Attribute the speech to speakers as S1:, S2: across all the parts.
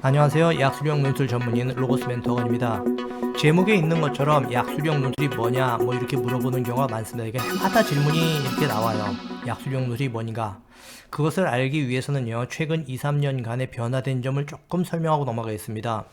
S1: 안녕하세요. 약수령 논술 전문인 로고스 멘토원입니다. 제목에 있는 것처럼 약수령 논술이 뭐냐 이렇게 물어보는 경우가 많습니다. 이게 해마다 질문이 이렇게 나와요. 약수령 논술이 뭔가? 그것을 알기 위해서는요, 최근 2, 3년간의 변화된 점을 조금 설명하고 넘어가겠습니다.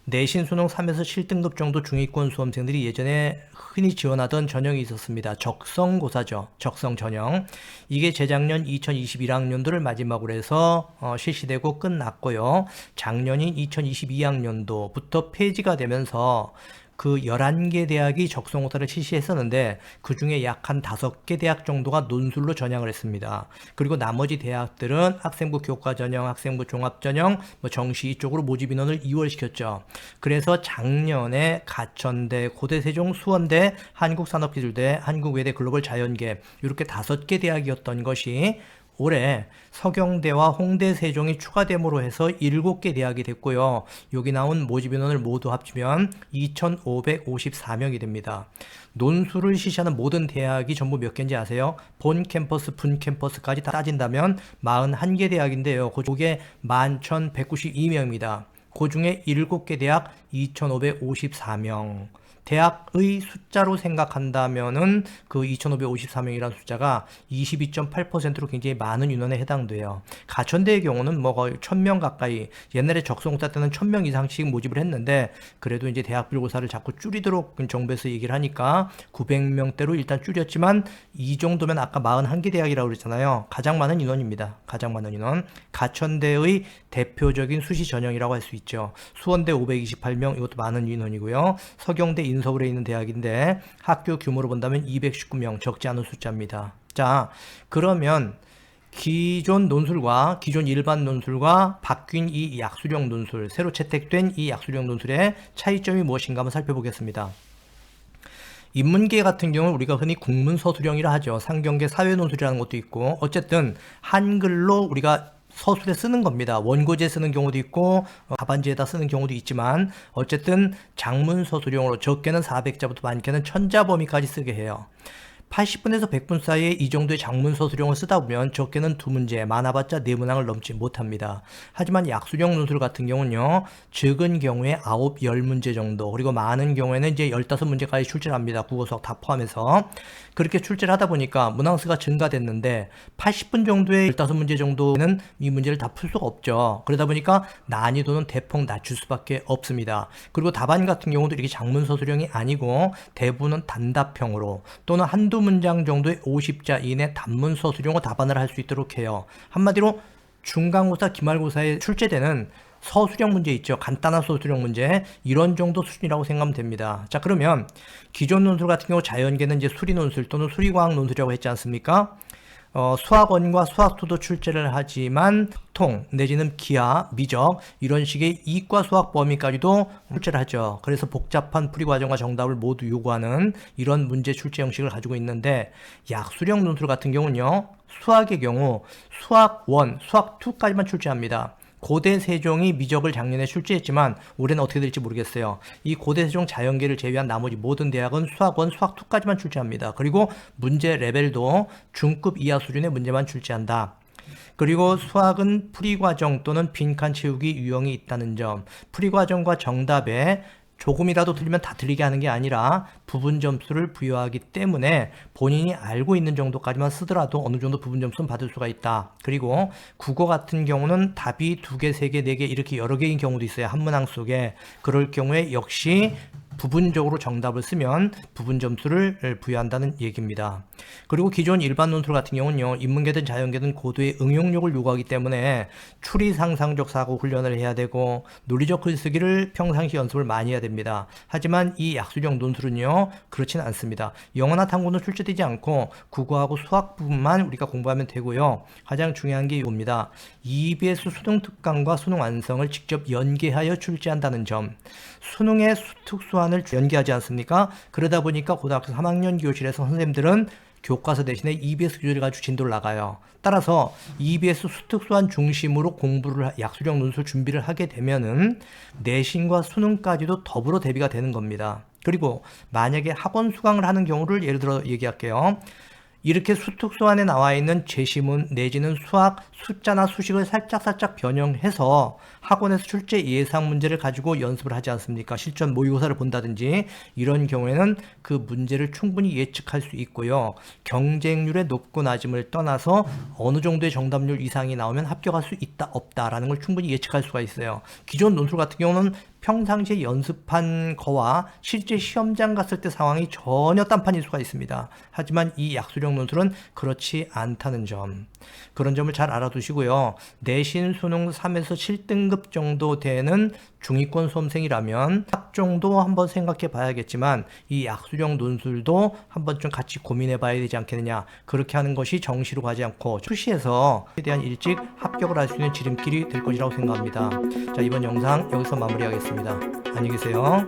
S1: 내신 수능 3에서 7등급 정도 중위권 수험생들이 예전에 흔히 지원하던 전형이 있었습니다. 적성고사죠. 적성 전형. 이게 재작년 2021학년도를 마지막으로 해서 실시되고 끝났고요. 작년인 2022학년도부터 폐지가 되면서 그 11개 대학이 적성고사를 실시했었는데 그 중에 약 한 5개 대학 정도가 논술로 전향을 했습니다. 그리고 나머지 대학들은 학생부 교과전형, 학생부 종합전형, 정시 이쪽으로 모집 인원을 2월시켰죠. 그래서 작년에 가천대, 고대세종, 수원대, 한국산업기술대, 한국외대, 글로벌자연계 이렇게 5개 대학이었던 것이 올해 서경대와 홍대, 세종이 추가됨으로 해서 7개 대학이 됐고요. 여기 나온 모집 인원을 모두 합치면 2,554명이 됩니다. 논술을 실시하는 모든 대학이 전부 몇 개인지 아세요? 본 캠퍼스, 분 캠퍼스까지 다 따진다면 41개 대학인데요. 그게 11,192명입니다. 그 중에 7개 대학 2,554명. 대학의 숫자로 생각한다면은 그 2,554명이라는 숫자가 22.8%로 굉장히 많은 인원에 해당돼요. 가천대의 경우는 거의 1,000명 가까이, 옛날에 적성고사 때는 1,000명 이상씩 모집을 했는데 그래도 이제 대학별고사를 자꾸 줄이도록 정부에서 얘기를 하니까 900명대로 일단 줄였지만 이 정도면 아까 41개 대학이라고 그랬잖아요. 가장 많은 인원입니다. 가장 많은 인원. 가천대의 대표적인 수시 전형이라고 할 수 있죠. 수원대 528명, 이것도 많은 인원이고요. 서경대 인서울에 있는 대학인데 학교 규모로 본다면 219명, 적지 않은 숫자입니다. 자, 그러면 기존 논술과 기존 일반 논술과 바뀐 이 약수령 논술, 새로 채택된 이 약수령 논술의 차이점이 무엇인가 한번 살펴보겠습니다. 인문계 같은 경우는 우리가 흔히 국문서술형이라 하죠. 상경계 사회논술이라는 것도 있고, 어쨌든 한글로 우리가 서술에 쓰는 겁니다. 원고지에 쓰는 경우도 있고 답안지에다 쓰는 경우도 있지만 어쨌든 장문서술형으로 적게는 400자부터 많게는 1000자 범위까지 쓰게 해요. 80분에서 100분 사이에 이 정도의 장문서술형을 쓰다 보면 적게는 2문제, 많아봤자 4문항을 넘지 못합니다. 하지만 약수령 논술 같은 경우는요, 적은 경우에 9, 10문제 정도, 그리고 많은 경우에는 이제 15문제까지 출제를 합니다. 국어, 수학 다 포함해서. 그렇게 출제를 하다 보니까 문항수가 증가됐는데 80분 정도의 15문제 정도는 이 문제를 다 풀 수가 없죠. 그러다 보니까 난이도는 대폭 낮출 수밖에 없습니다. 그리고 답안 같은 경우도 이렇게 장문서술형이 아니고 대부분은 단답형으로 또는 한두 문장 정도의 50자 이내 단문서술형으로 답안을 할 수 있도록 해요. 한마디로 중간고사, 기말고사에 출제되는 서술형 문제 있죠. 간단한 서술형 문제, 이런 정도 수준이라고 생각하면 됩니다. 자, 그러면 기존 논술 같은 경우 자연계는 이제 수리논술 또는 수리과학 논술이라고 했지 않습니까? 수학원과 수학투도 출제를 하지만 통 내지는 기하, 미적 이런 식의 이과 수학 범위까지도 출제를 하죠. 그래서 복잡한 풀이 과정과 정답을 모두 요구하는 이런 문제 출제 형식을 가지고 있는데, 약수령 논술 같은 경우는요, 수학의 경우 수학 1, 수학 2까지만 출제합니다. 고대 세종이 미적을 작년에 출제했지만 올해는 어떻게 될지 모르겠어요. 이 고대 세종 자연계를 제외한 나머지 모든 대학은 수학 1, 수학 2까지만 출제합니다. 그리고 문제 레벨도 중급 이하 수준의 문제만 출제한다. 그리고 수학은 풀이과정 또는 빈칸 채우기 유형이 있다는 점, 풀이과정과 정답에 조금이라도 틀리면 다 틀리게 하는 게 아니라 부분 점수를 부여하기 때문에 본인이 알고 있는 정도까지만 쓰더라도 어느 정도 부분 점수는 받을 수가 있다. 그리고 국어 같은 경우는 답이 2개, 3개, 4개 이렇게 여러 개인 경우도 있어요. 한 문항 속에. 그럴 경우에 역시 부분적으로 정답을 쓰면 부분 점수를 부여한다는 얘기입니다. 그리고 기존 일반 논술 같은 경우는요, 인문계든 자연계든 고도의 응용력을 요구하기 때문에 추리 상상적 사고 훈련을 해야 되고 논리적 글쓰기를 평상시 연습을 많이 해야 됩니다. 하지만 이 약수령 논술은요, 그렇지는 않습니다. 영어나 탐구는 출제되지 않고 국어하고 수학 부분만 우리가 공부하면 되고요. 가장 중요한 게 이겁니다. EBS 수능 특강과 수능 완성을 직접 연계하여 출제한다는 점. 수능의 특수안을 연계하지 않습니까? 그러다 보니까 고등학교 3학년 교실에서 선생님들은 교과서 대신에 EBS 교재를 가지고 진도를 나가요. 따라서 EBS 수특수안 중심으로 공부를, 약수령 논술 준비를 하게 되면은 내신과 수능까지도 더불어 대비가 되는 겁니다. 그리고 만약에 학원 수강을 하는 경우를 예를 들어 얘기할게요. 이렇게 수특수안에 나와 있는 제시문 내지는 수학 숫자나 수식을 살짝 변형해서 학원에서 출제 예상 문제를 가지고 연습을 하지 않습니까? 실전 모의고사를 본다든지 이런 경우에는 그 문제를 충분히 예측할 수 있고요. 경쟁률의 높고 낮음을 떠나서 어느 정도의 정답률 이상이 나오면 합격할 수 있다 없다라는 걸 충분히 예측할 수가 있어요. 기존 논술 같은 경우는 평상시에 연습한 거와 실제 시험장 갔을 때 상황이 전혀 딴판일 수가 있습니다. 하지만 이 약수령 논술은 그렇지 않다는 점, 그런 점을 잘 알아두시고요. 내신 수능 3에서 7등급 정도 되는 중위권 수험생이라면 학종도 한번 생각해 봐야겠지만 이 약수령 논술도 한번 좀 같이 고민해 봐야 되지 않겠느냐. 그렇게 하는 것이 정시로 가지 않고 수시에서 최대한 일찍 합격을 할 수 있는 지름길이 될 것이라고 생각합니다. 자, 이번 영상 여기서 마무리하겠습니다. 안녕히 계세요.